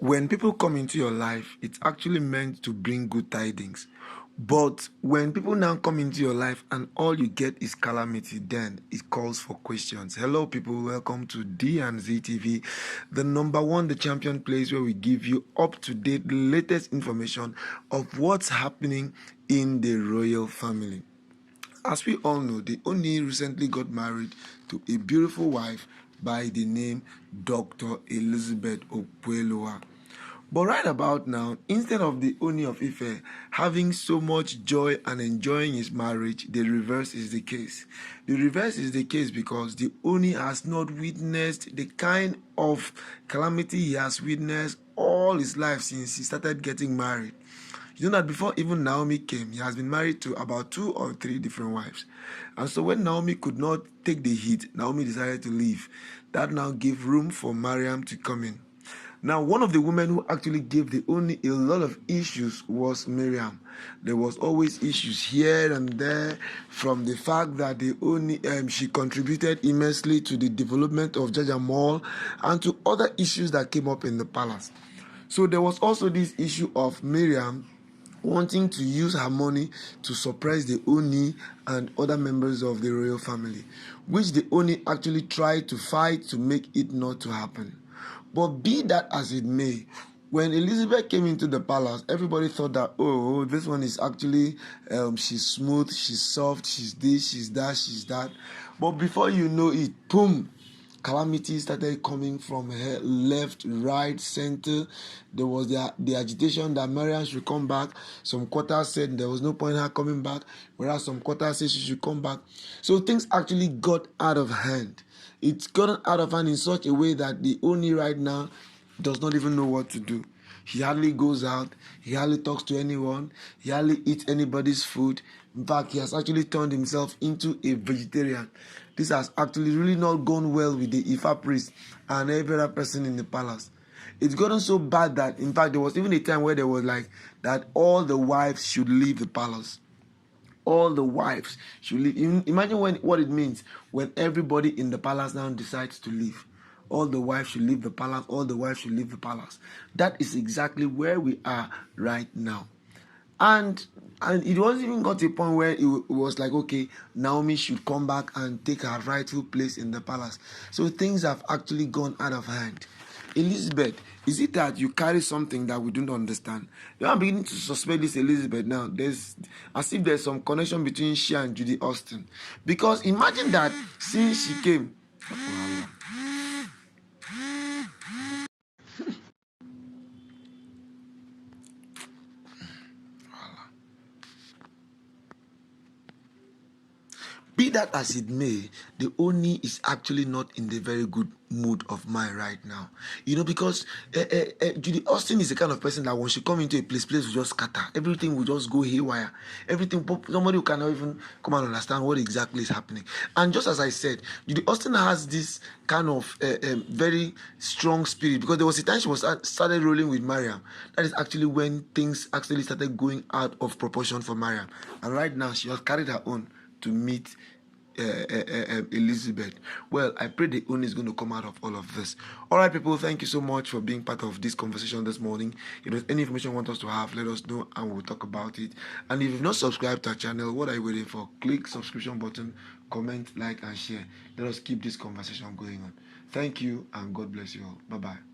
When people come into your life, it's actually meant to bring good tidings. But when people now come into your life and all you get is calamity, then it calls for questions. Hello, people. Welcome to D&Z TV, the number one, the champion place where we give you up to date, the latest information of what's happening in the royal family. As we all know, the Ooni recently got married to a beautiful wife by the name Dr. Elizabeth of Yeyeluwa. But right about now, instead of the Ooni of Ife having so much joy and enjoying his marriage, the reverse is the case. The reverse is the case because the Ooni has not witnessed the kind of calamity he has witnessed all his life since he started getting married. You know that before even Naomi came, he has been married to about 2 or 3 different wives. And so when Naomi could not take the heat, Naomi decided to leave. That now gave room for Mariam to come in. Now, one of the women who actually gave the Ooni a lot of issues was Mariam. There was always issues here and there from the fact that the Ooni, she contributed immensely to the development of Jaja Mall and to other issues that came up in the palace. So there was also this issue of Mariam wanting to use her money to suppress the Ooni and other members of the royal family, which the Ooni actually tried to fight to make it not to happen. But be that as it may, when Elizabeth came into the palace, everybody thought that, oh, this one is actually, she's smooth, she's soft, she's this, she's that, she's that. But before you know it, boom, calamity started coming from her left, right, center. There was the agitation that Mariam should come back. Some quarters said there was no point in her coming back, whereas some quarters said she should come back. So things actually got out of hand. It's gotten out of hand in such a way that the Ooni right now does not even know what to do. He hardly goes out. He hardly talks to anyone. He hardly eats anybody's food. In fact, he has actually turned himself into a vegetarian. This has actually really not gone well with the Ifa priest and every other person in the palace. It's gotten so bad that, in fact, there was even a time where there was like that all the wives should leave the palace. All the wives should leave. Imagine what it means when everybody in the palace now decides to leave. All the wives should leave the palace. All the wives should leave the palace. That is exactly where we are right now. And it wasn't even got to a point where it was like, okay, Naomi should come back and take her rightful place in the palace. So things have actually gone out of hand. Elizabeth, is it that you carry something that we don't understand? You are beginning to suspect this Elizabeth now. There's as if there's some connection between she and Judy Austin. Because imagine that since she came. Be that as it may, the Ooni is actually not in the very good mood of mind right now. You know, because Judy Austin is the kind of person that when she come into a place will just scatter. Everything will just go haywire. Everything, somebody who cannot even come and understand what exactly is happening. And just as I said, Judy Austin has this kind of very strong spirit, because there was a time she was started rolling with Mariam. That is actually when things actually started going out of proportion for Mariam. And right now, she has carried her own to meet Elizabeth. Well, I pray the Ooni is going to come out of all of this. All right, people, thank you so much for being part of this conversation this morning. If there's any information you want us to have, let us know and we'll talk about it. And if you've not subscribed to our channel, what are you waiting for? Click subscription button, comment, like, and share. Let us keep this conversation going on. Thank you and God bless you all. Bye-bye.